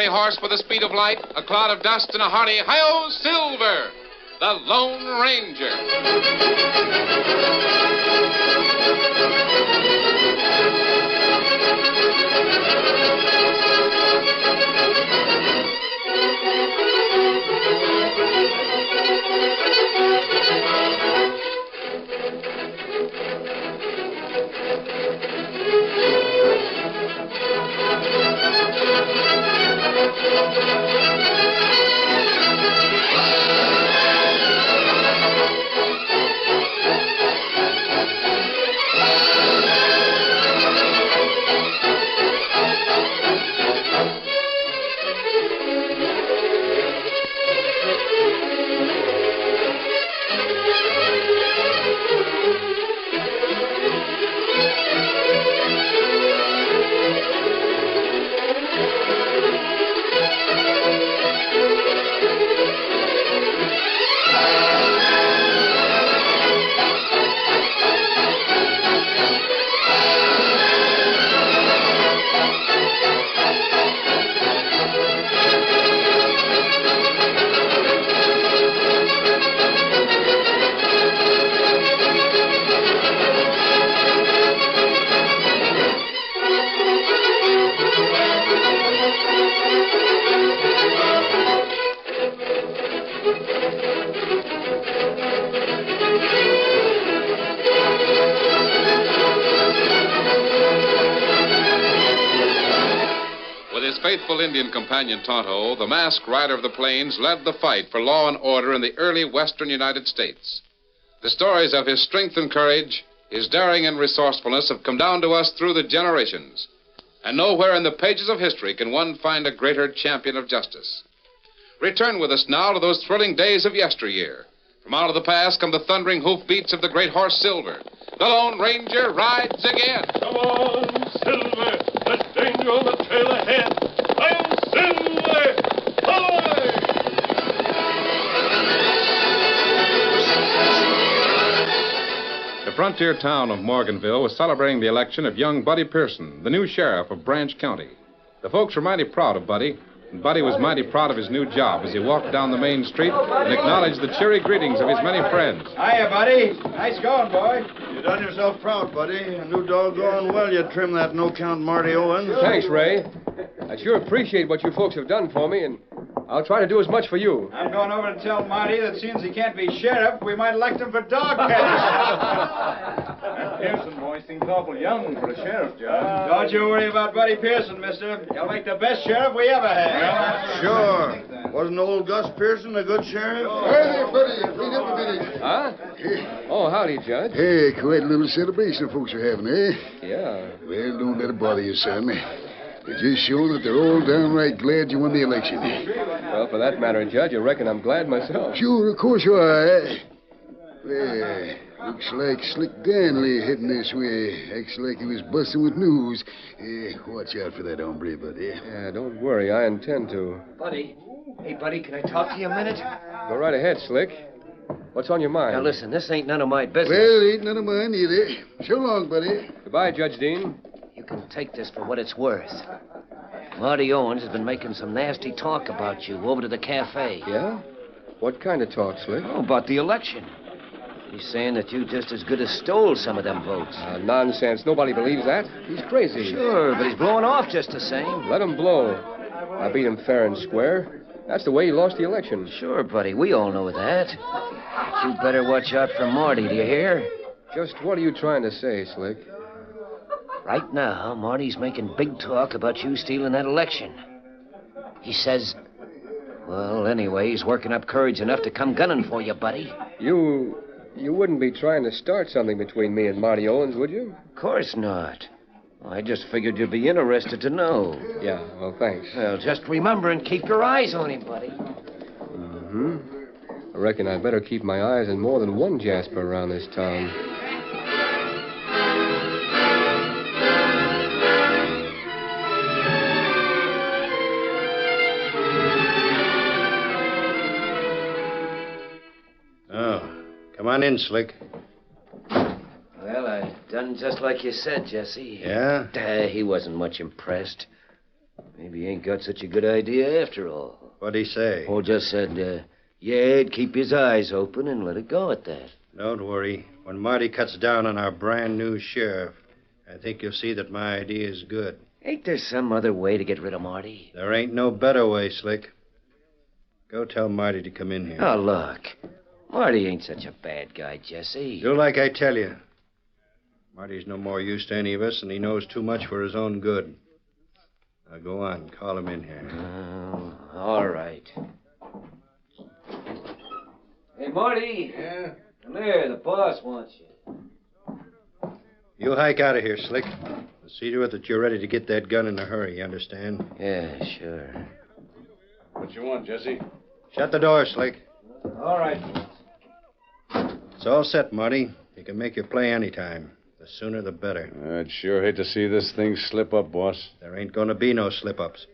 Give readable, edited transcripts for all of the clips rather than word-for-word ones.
fiery horse with the speed of light, a cloud of dust, and a hearty hi-yo Silver, the Lone Ranger. Faithful Indian companion Tonto, the masked rider of the plains, led the fight for law and order in the early western United States. The stories of his strength and courage, his daring and resourcefulness have come down to us through the generations. And nowhere in the pages of history can one find a greater champion of justice. Return with us now to those thrilling days of yesteryear. From out of the past come the thundering hoofbeats of the great horse Silver. The Lone Ranger rides again. Come on, Silver. There's danger on the trail ahead. I'm Silver! Ahoy! The frontier town of Morganville was celebrating the election of young Buddy Pearson, the new sheriff of Branch County. The folks were mighty proud of Buddy, and Buddy was mighty proud of his new job as he walked down the main street and acknowledged the cheery greetings of his many friends. Hiya, Buddy. Nice going, boy. You done yourself proud, Buddy. A new doggone well you trim that no-count Marty Owens. Thanks, Ray. I sure appreciate what you folks have done for me, and I'll try to do as much for you. I'm going over to tell Marty that since he can't be sheriff, we might elect him for dog catcher. Pearson boy seems awful young for a sheriff's job. Don't you worry about Buddy Pearson, mister. He'll make the best sheriff we ever had. Sure. Wasn't old Gus Pearson a good sheriff? Hey, Buddy, clean up a minute. Huh? Oh, howdy, Judge. Hey, quite a little celebration folks are having, eh? Yeah. Well, don't let it bother you, son. They're just showing that they're all downright glad you won the election. Well, for that matter, Judge, I reckon I'm glad myself. Sure, of course you are. Well, looks like Slick Danley heading this way. Acts like he was busting with news. Watch out for that hombre, buddy. Yeah, don't worry. I intend to. Buddy. Hey, Buddy, can I talk to you a minute? Go right ahead, Slick. What's on your mind? Now, listen, this ain't none of my business. Well, ain't none of mine either. So long, buddy. Goodbye, Judge Dean. You can take this for what it's worth. Marty Owens has been making some nasty talk about you over to the cafe. Yeah? What kind of talk, Slick? Oh, about the election. He's saying that you just as good as stole some of them votes. Nonsense. Nobody believes that. He's crazy. Sure, but he's blowing off just the same. Let him blow. I beat him fair and square. That's the way he lost the election. Sure, buddy. We all know that. But you better watch out for Marty, do you hear? Just what are you trying to say, Slick? Right now, Marty's making big talk about you stealing that election. He says... Well, anyway, he's working up courage enough to come gunning for you, buddy. You wouldn't be trying to start something between me and Marty Owens, would you? Of course not. I just figured you'd be interested to know. Yeah, well, thanks. Well, just remember and keep your eyes on him, buddy. Mm-hmm. I reckon I'd better keep my eyes on more than one Jasper around this town. Come on in, Slick. Well, I done just like you said, Jesse. Yeah? He wasn't much impressed. Maybe he ain't got such a good idea after all. What'd he say? Paul just said, yeah, he'd keep his eyes open and let it go at that. Don't worry. When Marty cuts down on our brand new sheriff, I think you'll see that my idea is good. Ain't there some other way to get rid of Marty? There ain't no better way, Slick. Go tell Marty to come in here. Oh, look. Marty ain't such a bad guy, Jesse. Do like I tell you. Marty's no more use to any of us, and he knows too much for his own good. Now go on, call him in here. Oh, all right. Hey, Marty. Yeah? Come here. The boss wants you. You hike out of here, Slick. See to it that you're ready to get that gun in a hurry, you understand? Yeah, sure. What you want, Jesse? Shut the door, Slick. All right. It's all set, Marty. You can make your play anytime. The sooner, the better. I'd sure hate to see this thing slip up, boss. There ain't going to be no slip-ups.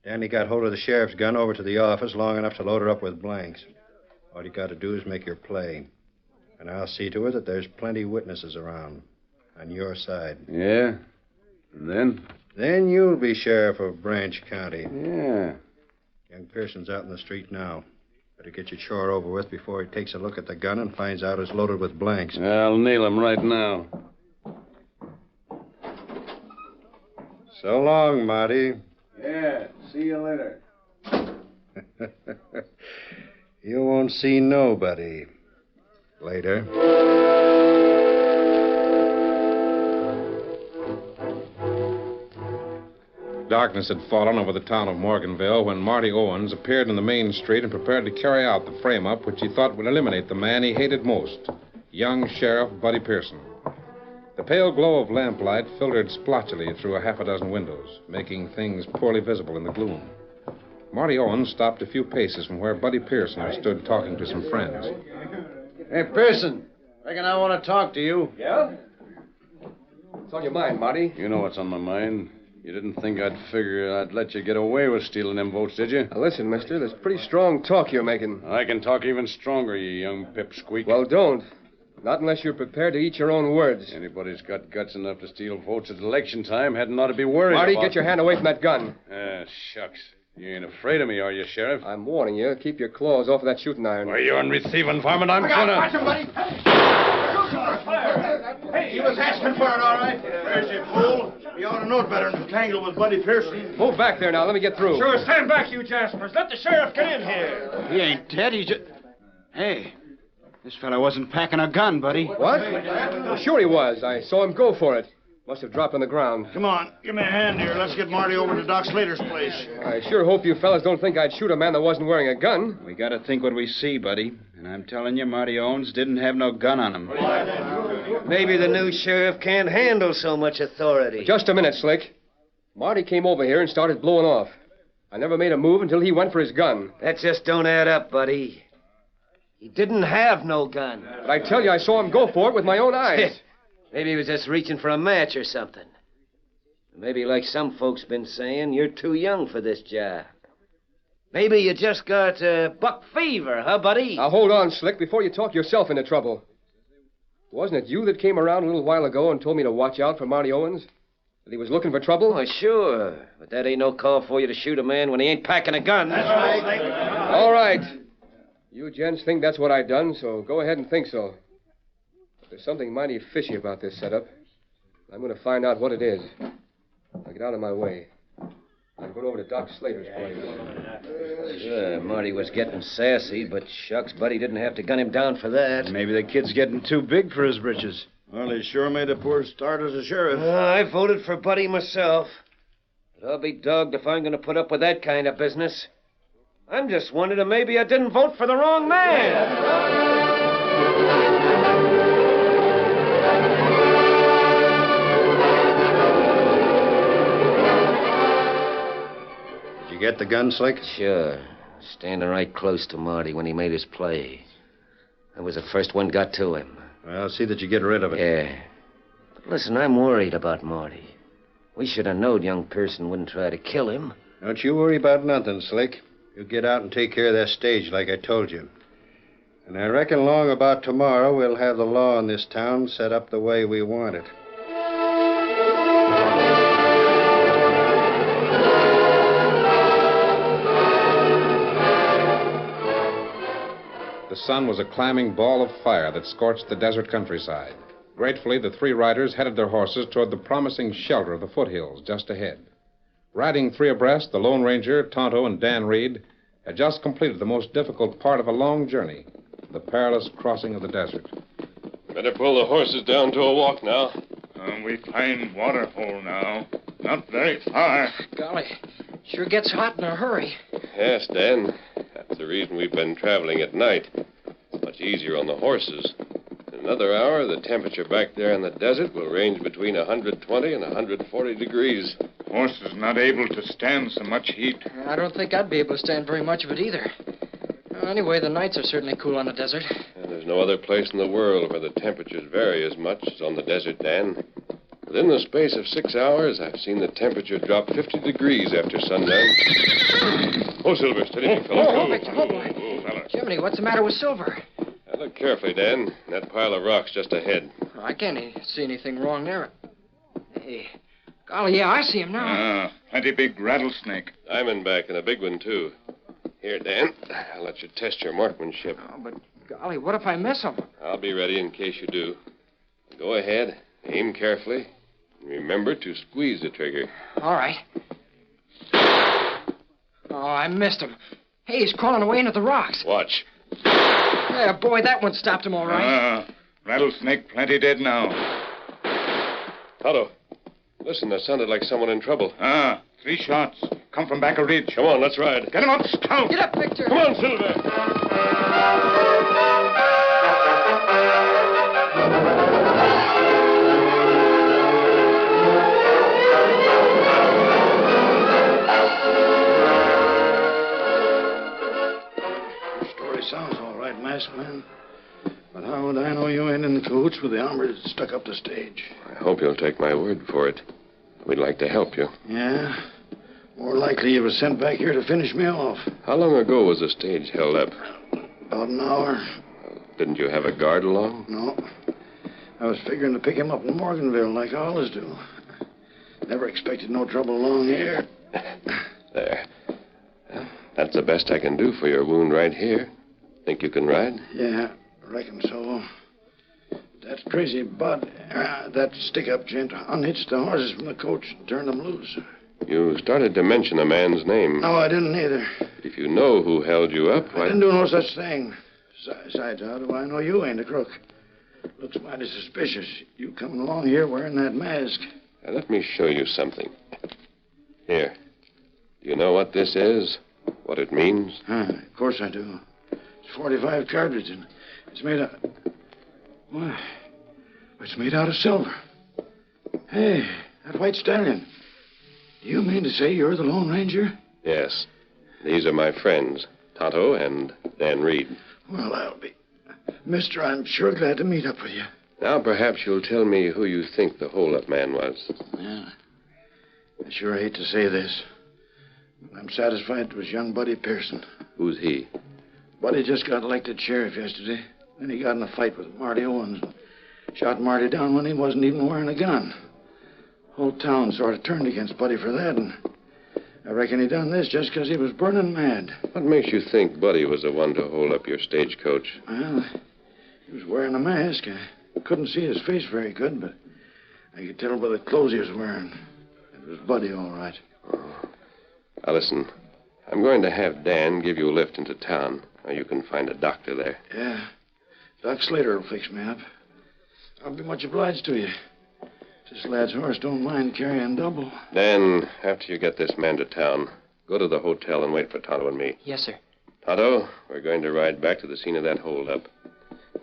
Danny got hold of the sheriff's gun over to the office long enough to load her up with blanks. All you got to do is make your play. And I'll see to it that there's plenty witnesses around. On your side. Yeah? And then? Then you'll be sheriff of Branch County. Yeah. Young Pearson's out in the street now. Better get your chore over with before he takes a look at the gun and finds out it's loaded with blanks. I'll nail him right now. So long, Marty. Yeah, see you later. You won't see nobody later. Darkness had fallen over the town of Morganville when Marty Owens appeared in the main street and prepared to carry out the frame-up which he thought would eliminate the man he hated most, young Sheriff Buddy Pearson. The pale glow of lamplight filtered splotchily through a half a dozen windows, making things poorly visible in the gloom. Marty Owens stopped a few paces from where Buddy Pearson stood talking to some friends. Hey, Pearson. Reckon I want to talk to you. Yeah? What's on your mind, Marty? You know what's on my mind. You didn't think I'd figure I'd let you get away with stealing them votes, did you? Now, listen, mister, there's pretty strong talk you're making. I can talk even stronger, you young pipsqueak. Well, don't. Not unless you're prepared to eat your own words. Anybody's got guts enough to steal votes at election time hadn't ought to be worried Marty, about... get your hand away from that gun. Shucks. You ain't afraid of me, are you, Sheriff? I'm warning you. Keep your claws off of that shooting iron. Why, you're on receiving, varmint. I'm gonna... Watch him, buddy. Hey, he was asking for it, all right. Where's you, fool? You ought to know it better than to tangle with Buddy Pearson. Move back there now. Let me get through. Sure, stand back, you Jaspers. Let the sheriff get in here. He ain't dead. He's just... Hey, this fella wasn't packing a gun, buddy. What? Well, sure he was. I saw him go for it. Must have dropped on the ground. Come on, give me a hand here. Let's get Marty over to Doc Slater's place. I sure hope you fellas don't think I'd shoot a man that wasn't wearing a gun. We gotta think what we see, buddy. And I'm telling you, Marty Owens didn't have no gun on him. Maybe the new sheriff can't handle so much authority. Just a minute, Slick. Marty came over here and started blowing off. I never made a move until he went for his gun. That just don't add up, buddy. He didn't have no gun. But I tell you, I saw him go for it with my own eyes. Maybe he was just reaching for a match or something. Maybe, like some folks been saying, you're too young for this job. Maybe you just got buck fever, huh, buddy? Now, hold on, Slick, before you talk yourself into trouble. Wasn't it you that came around a little while ago and told me to watch out for Marty Owens? That he was looking for trouble? Oh, sure. But that ain't no call for you to shoot a man when he ain't packing a gun. That's right. All right. You gents think that's what I done, so go ahead and think so. But there's something mighty fishy about this setup. I'm going to find out what it is. Now get out of my way. I'm going over to Doc Slater's place. Sure, Marty was getting sassy, but shucks, Buddy didn't have to gun him down for that. Maybe the kid's getting too big for his britches. Well, he sure made a poor start as a sheriff. I voted for Buddy myself. But I'll be dogged if I'm going to put up with that kind of business. I'm just wondering if maybe I didn't vote for the wrong man. Did you get the gun, Slick? Sure. Standing right close to Marty when he made his play. I was the first one got to him. Well, see that you get rid of it. Yeah. But listen, I'm worried about Marty. We should have known young Pearson wouldn't try to kill him. Don't you worry about nothing, Slick. You get out and take care of that stage like I told you. And I reckon long about tomorrow we'll have the law in this town set up the way we want it. The sun was a climbing ball of fire that scorched the desert countryside. Gratefully, the three riders headed their horses toward the promising shelter of the foothills just ahead. Riding three abreast, the Lone Ranger, Tonto, and Dan Reed had just completed the most difficult part of a long journey, the perilous crossing of the desert. Better pull the horses down to a walk now. We find water hole now. Not very far. Golly, sure gets hot in a hurry. Yes, Dan. That's the reason we've been traveling at night. It's much easier on the horses. In another hour, the temperature back there in the desert will range between 120 and 140 degrees. Horses not able to stand so much heat. I don't think I'd be able to stand very much of it either. Well, anyway, the nights are certainly cool on the desert. And there's no other place in the world where the temperatures vary as much as on the desert, Dan. Within the space of 6 hours, I've seen the temperature drop 50 degrees after sundown. Oh, Silver, steady, big fellow. Oh, Victor, oh, boy. Fella. Jiminy, what's the matter with Silver? Now, look carefully, Dan. That pile of rocks just ahead. I can't see anything wrong there. Hey, golly, yeah, I see him now. Plenty big rattlesnake. Diamondback and a big one, too. Here, Dan, I'll let you test your marksmanship. Oh, but, golly, what if I miss him? I'll be ready in case you do. Go ahead, aim carefully, and remember to squeeze the trigger. All right. Oh, I missed him. Hey, he's crawling away into the rocks. Watch. Yeah, boy, that one stopped him all right. Rattlesnake plenty dead now. Tonto, listen, that sounded like someone in trouble. 3 shots. Come from back a ridge. Come on, let's ride. Get him up, Scout. Get up, Victor. Come on, Silver. Sounds all right, masked man. But how would I know you ain't in cahoots with the hombre that stuck up the stage? I hope you'll take my word for it. We'd like to help you. Yeah? More likely you was sent back here to finish me off. How long ago was the stage held up? About an hour. Didn't you have a guard along? No. I was figuring to pick him up in Morganville like I always do. Never expected no trouble along here. There. That's the best I can do for your wound right here. Think you can ride? Yeah, reckon so. That crazy Bud, that stick-up gent, unhitched the horses from the coach and turned them loose. You started to mention a man's name. No, I didn't either. If you know who held you up, I didn't do no such thing. Besides, how do I know you ain't a crook? Looks mighty suspicious. You coming along here wearing that mask. Now, let me show you something. Here. Do you know what this is? What it means? Of course I do. It's 45 cartridge, and it's made out... Why, it's made out of silver. Hey, that white stallion. Do you mean to say you're the Lone Ranger? Yes. These are my friends, Tonto and Dan Reed. Well, I'll be... Mister, I'm sure glad to meet up with you. Now, perhaps you'll tell me who you think the hold-up man was. Yeah. I sure hate to say this. I'm satisfied it was young Buddy Pearson. Who's he? Buddy just got elected sheriff yesterday. Then he got in a fight with Marty Owens. Shot Marty down when he wasn't even wearing a gun. Whole town sort of turned against Buddy for that, and I reckon he done this just because he was burning mad. What makes you think Buddy was the one to hold up your stagecoach? Well, he was wearing a mask. I couldn't see his face very good, but I could tell by the clothes he was wearing. It was Buddy, all right. Oh. Now, listen. I'm going to have Dan give you a lift into town. Now, you can find a doctor there. Yeah. Doc Slater will fix me up. I'll be much obliged to you. This lad's horse don't mind carrying double. Dan, after you get this man to town, go to the hotel and wait for Tonto and me. Yes, sir. Tonto, we're going to ride back to the scene of that holdup.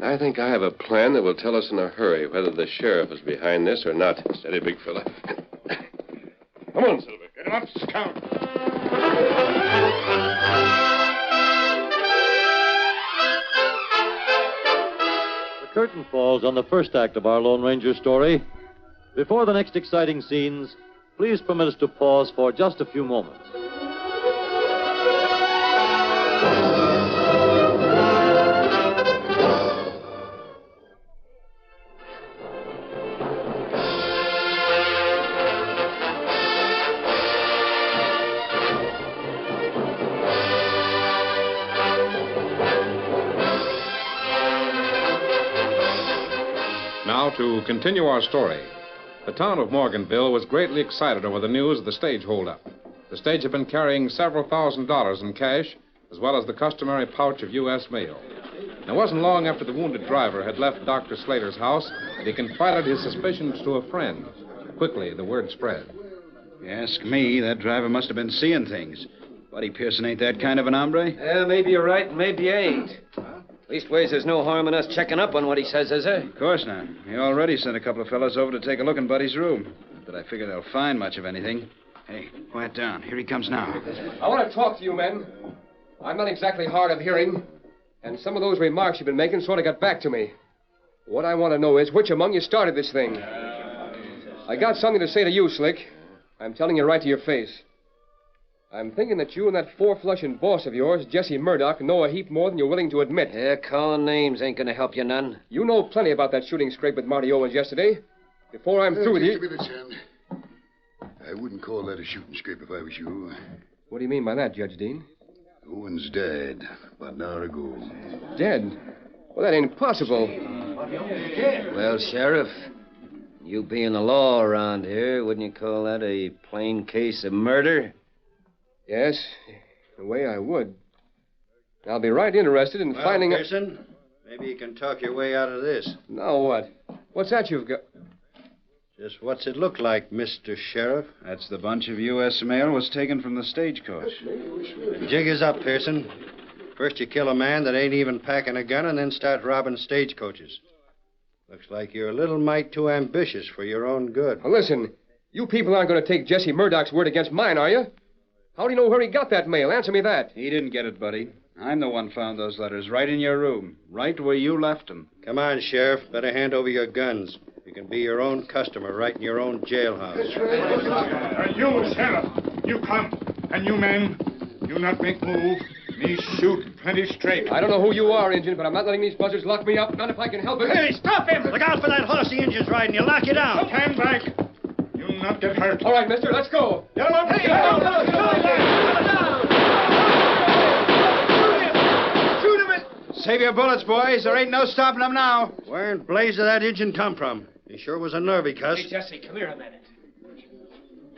I think I have a plan that will tell us in a hurry whether the sheriff is behind this or not. Steady, big fella. Come on, Silver. Get him up, Scout. The curtain falls on the first act of our Lone Ranger story. Before the next exciting scenes, please permit us to pause for just a few moments. to continue our story. The town of Morganville was greatly excited over the news of the stage holdup. The stage had been carrying several $1,000s in cash, as well as the customary pouch of U.S. mail. It wasn't long after the wounded driver had left Dr. Slater's house that he confided his suspicions to a friend. Quickly, the word spread. You ask me, that driver must have been seeing things. Buddy Pearson ain't that kind of an hombre. Yeah, maybe you're right, and maybe you ain't. Leastways, there's no harm in us checking up on what he says, is there? Of course not. He already sent a couple of fellows over to take a look in Buddy's room. Not that I figure they'll find much of anything. Hey, quiet down. Here he comes now. I want to talk to you, men. I'm not exactly hard of hearing, and some of those remarks you've been making sort of got back to me. What I want to know is which among you started this thing. I got something to say to you, Slick. I'm telling you right to your face. I'm thinking that you and that four-flushing boss of yours, Jesse Murdoch, know a heap more than you're willing to admit. Yeah, calling names ain't gonna help you none. You know plenty about that shooting scrape with Marty Owens yesterday. Before I'm through with you... Just a minute, son. I wouldn't call that a shooting scrape if I was you. What do you mean by that, Judge Dean? Owens died about an hour ago. Dead? Well, that ain't possible. Well, Sheriff, you being the law around here, wouldn't you call that a plain case of murder? Yes, the way I would. I'll be right interested in finding... Pearson, maybe you can talk your way out of this. Now what? What's that you've got? Just what's it look like, Mr. Sheriff? That's the bunch of U.S. mail was taken from the stagecoach. The jig is up, Pearson. First you kill a man that ain't even packing a gun and then start robbing stagecoaches. Looks like you're a little mite too ambitious for your own good. Now listen, you people aren't going to take Jesse Murdoch's word against mine, are you? How do you know where he got that mail? Answer me that. He didn't get it, Buddy. I'm the one found those letters right in your room, right where you left them. Come on, Sheriff. Better hand over your guns. You can be your own customer right in your own jailhouse. You, Sheriff, you come. And you men, you not make move. Me shoot plenty straight. I don't know who you are, Injun, but I'm not letting these buzzards lock me up. Not if I can help it. Hey, stop him! Look out for that horse the Injun's riding. He'll knock you down. Stand back. You'll not get hurt. All right, mister, let's go. Get him up. Hey, Save your bullets, boys. There ain't no stopping them now. Where in blaze did that Injun come from? He sure was a nervy cuss. Hey, Jesse, come here a minute.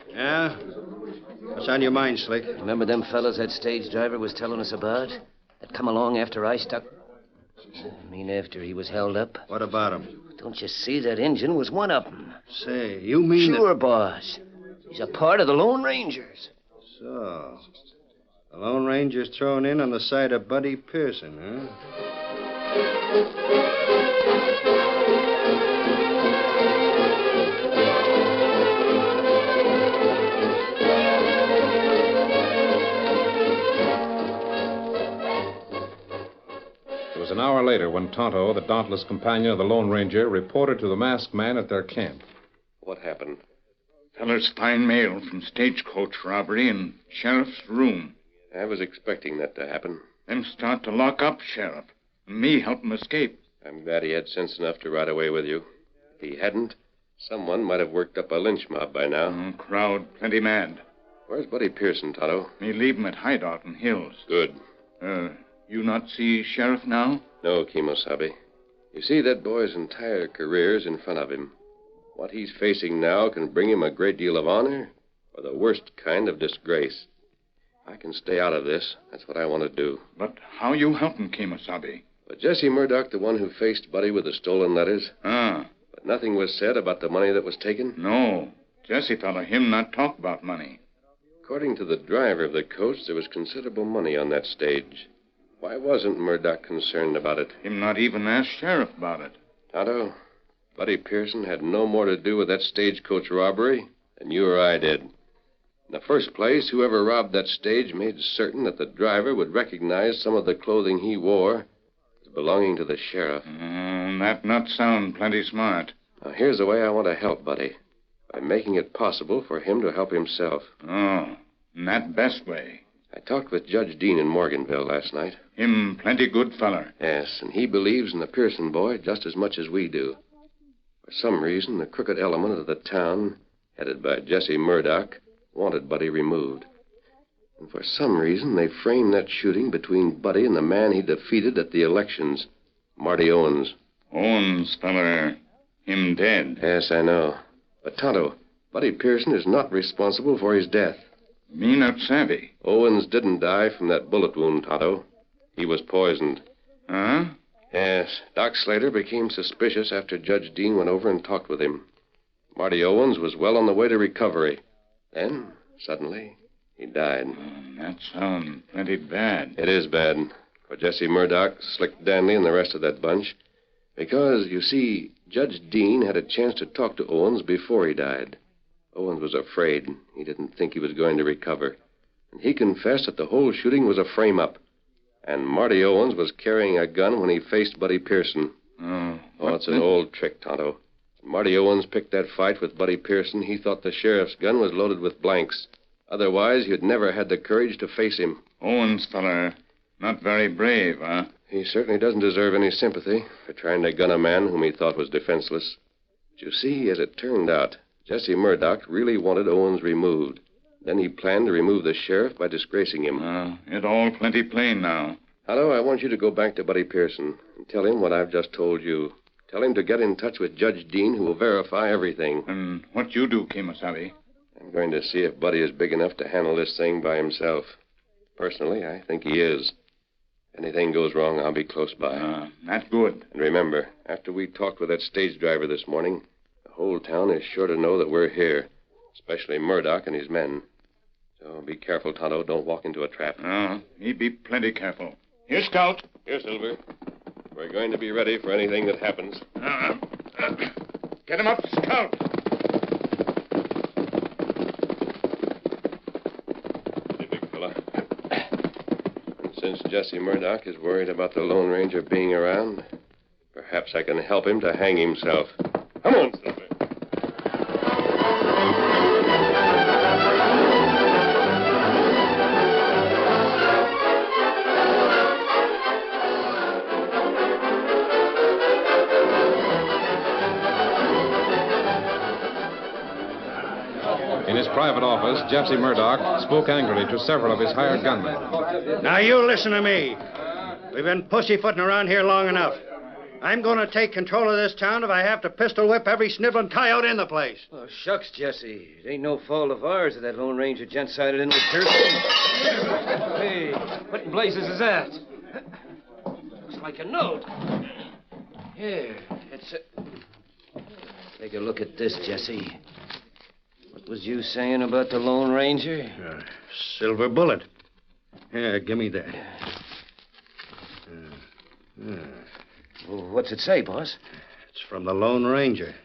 Yeah? What's on your mind, Slick? Remember them fellas that stage driver was telling us about? That come along after I stuck... I mean, after he was held up? What about him? Don't you see that Injun was one of them? Say, you mean Sure, boss. He's a part of the Lone Rangers. So, the Lone Ranger's thrown in on the side of Buddy Pearson, huh? It was an hour later when Tonto, the dauntless companion of the Lone Ranger, reported to the masked man at their camp. What happened? Fellas find mail from stagecoach robbery in Sheriff's room. I was expecting that to happen. Them start to lock up Sheriff. And me help him escape. I'm glad he had sense enough to ride away with you. If he hadn't, someone might have worked up a lynch mob by now. Crowd plenty mad. Where's Buddy Pearson, Tonto? Me leave him at hideout in Hills. Good. You not see Sheriff now? No, Kimosabe. You see, that boy's entire career is in front of him. What he's facing now can bring him a great deal of honor or the worst kind of disgrace. I can stay out of this. That's what I want to do. But how you help him, Kimosabe? Was Jesse Murdoch the one who faced Buddy with the stolen letters? Ah. But nothing was said about the money that was taken? No. Jesse fella him not talk about money. According to the driver of the coach, there was considerable money on that stage. Why wasn't Murdoch concerned about it? Him not even ask Sheriff about it. Tonto, Buddy Pearson had no more to do with that stagecoach robbery than you or I did. In the first place, whoever robbed that stage made certain that the driver would recognize some of the clothing he wore as belonging to the sheriff. That not sound plenty smart. Now, here's the way I want to help Buddy. By making it possible for him to help himself. Oh, that best way. I talked with Judge Dean in Morganville last night. Him plenty good feller. Yes, and he believes in the Pearson boy just as much as we do. For some reason, the crooked element of the town, headed by Jesse Murdoch, wanted Buddy removed. And for some reason, they framed that shooting between Buddy and the man he defeated at the elections, Marty Owens. Owens, feller. Him dead. Yes, I know. But, Tonto, Buddy Pearson is not responsible for his death. Me not savvy. Owens didn't die from that bullet wound, Tonto. He was poisoned. Huh? Yes. Doc Slater became suspicious after Judge Dean went over and talked with him. Marty Owens was well on the way to recovery. Then, suddenly, he died. That sounds plenty bad. It is bad for Jesse Murdoch, Slick Danley, and the rest of that bunch. Because, you see, Judge Dean had a chance to talk to Owens before he died. Owens was afraid. He didn't think he was going to recover. And he confessed that the whole shooting was a frame-up. And Marty Owens was carrying a gun when he faced Buddy Pearson. Oh, it's an old trick, Tonto. When Marty Owens picked that fight with Buddy Pearson, he thought the sheriff's gun was loaded with blanks. Otherwise, he'd never had the courage to face him. Owens, feller, not very brave, huh? He certainly doesn't deserve any sympathy for trying to gun a man whom he thought was defenseless. But you see, as it turned out, Jesse Murdoch really wanted Owens removed. Then he planned to remove the sheriff by disgracing him. It all plenty plain now. Hello, I want you to go back to Buddy Pearson and tell him what I've just told you. Tell him to get in touch with Judge Dean, who will verify everything. And what you do, Kemosabe? I'm going to see if Buddy is big enough to handle this thing by himself. Personally, I think he is. If anything goes wrong, I'll be close by. That's good. And remember, after we talked with that stage driver this morning, the whole town is sure to know that we're here, especially Murdoch and his men. So be careful, Tonto. Don't walk into a trap. He be plenty careful. Here, Scout. Here, Silver. We're going to be ready for anything that happens. Get him up, Scout. Hey, big fella. And since Jesse Murdoch is worried about the Lone Ranger being around, perhaps I can help him to hang himself. Come on, Silver. In his private office, Jesse Murdoch spoke angrily to several of his hired gunmen. Now, you listen to me. We've been pussyfooting around here long enough. I'm going to take control of this town if I have to pistol whip every sniveling coyote in the place. Oh, shucks, Jesse. It ain't no fault of ours that that Lone Ranger gent sided in with Pearson. Hey, what in blazes is that? Looks like a note. Here, it's a... Take a look at this, Jesse. What was you saying about the Lone Ranger? Silver bullet. Here, give me that. Well, what's it say, boss? It's from the Lone Ranger.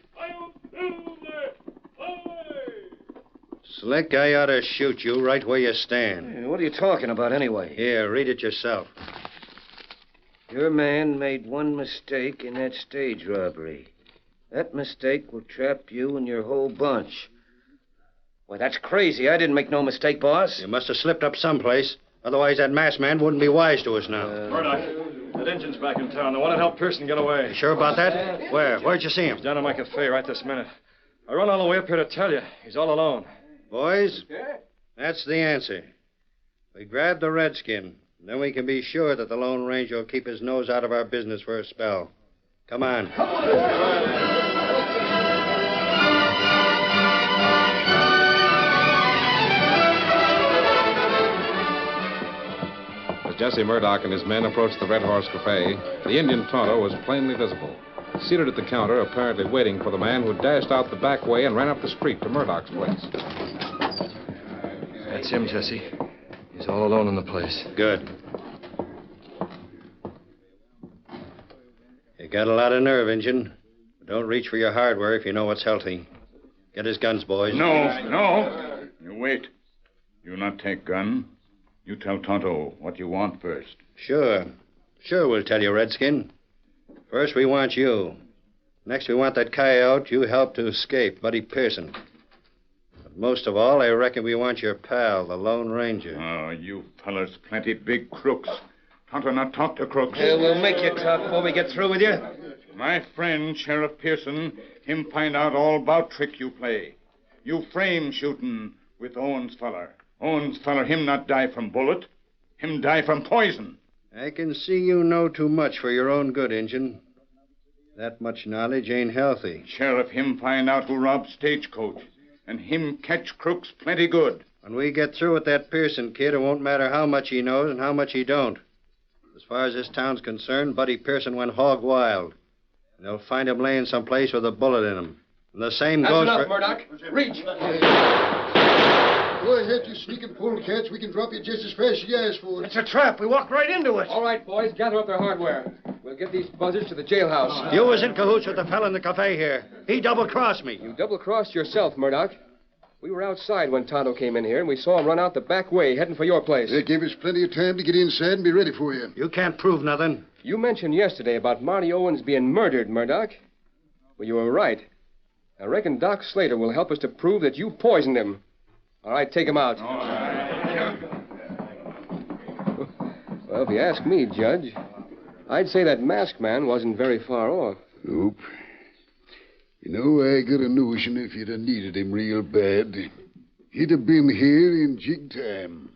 Slick, I ought to shoot you right where you stand. Hey, what are you talking about, anyway? Here, read it yourself. Your man made one mistake in that stage robbery. That mistake will trap you and your whole bunch. Why, that's crazy. I didn't make no mistake, boss. You must have slipped up someplace. Otherwise, that masked man wouldn't be wise to us now. Murdoch, that engine's back in town. The one that helped Pearson get away. You sure about that? Where? Where'd you see him? He's down in my cafe right this minute. I run all the way up here to tell you. He's all alone. Boys, that's the answer. We grab the redskin. Then we can be sure that the Lone Ranger will keep his nose out of our business for a spell. Come on. As Jesse Murdoch and his men approached the Red Horse Cafe, the Indian Tonto was plainly visible, seated at the counter, apparently waiting for the man who dashed out the back way and ran up the street to Murdoch's place. That's him, Jesse. He's all alone in the place. Good. You got a lot of nerve, Injun. But don't reach for your hardware if you know what's healthy. Get his guns, boys. No. You wait. You not take gun. You tell Tonto what you want first. Sure. Sure, we'll tell you, Redskin. First, we want you. Next, we want that coyote you helped to escape, Buddy Pearson. But most of all, I reckon we want your pal, the Lone Ranger. Oh, you fellas plenty big crooks. Tonto not talk to crooks. We'll make you talk before we get through with you. My friend, Sheriff Pearson, him find out all about trick you play. You frame shooting with Owens feller. Owens feller, him not die from bullet. Him die from poison. I can see you know too much for your own good, Injun. That much knowledge ain't healthy. Sheriff, him find out who robbed Stagecoach, and him catch crooks plenty good. When we get through with that Pearson kid, it won't matter how much he knows and how much he don't. As far as this town's concerned, Buddy Pearson went hog wild. And they'll find him laying someplace with a bullet in him. And the same That's goes enough, for... Murdoch. Reach. Go ahead, you sneaking polecats. We can drop you just as fast as you ask for it. It's a trap. We walked right into it. All right, boys, gather up their hardware. We'll get these buzzers to the jailhouse. You was in cahoots with the fella in the cafe here. He double-crossed me. You double-crossed yourself, Murdoch. We were outside when Tonto came in here, and we saw him run out the back way, heading for your place. They gave us plenty of time to get inside and be ready for you. You can't prove nothing. You mentioned yesterday about Marty Owens being murdered, Murdoch. Well, you were right. I reckon Doc Slater will help us to prove that you poisoned him. All right, take him out. All right. Well, if you ask me, Judge, I'd say that masked man wasn't very far off. Nope. You know, I got a notion if you'd have needed him real bad, he'd have been here in jig time.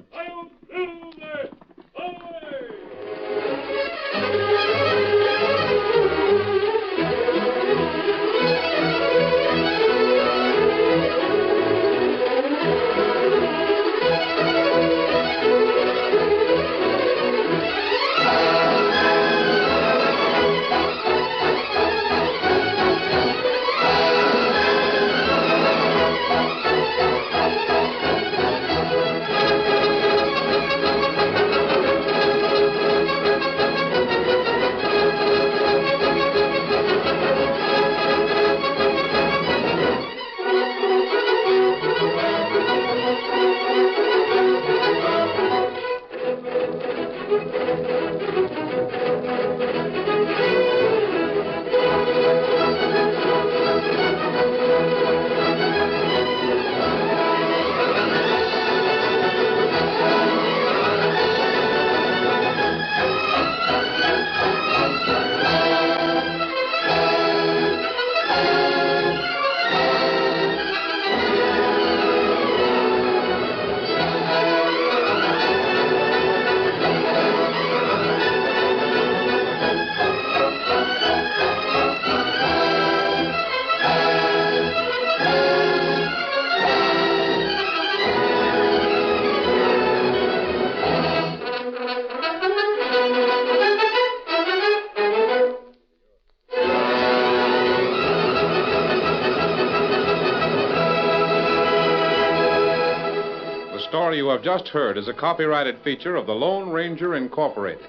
The story you have just heard is a copyrighted feature of the Lone Ranger Incorporated.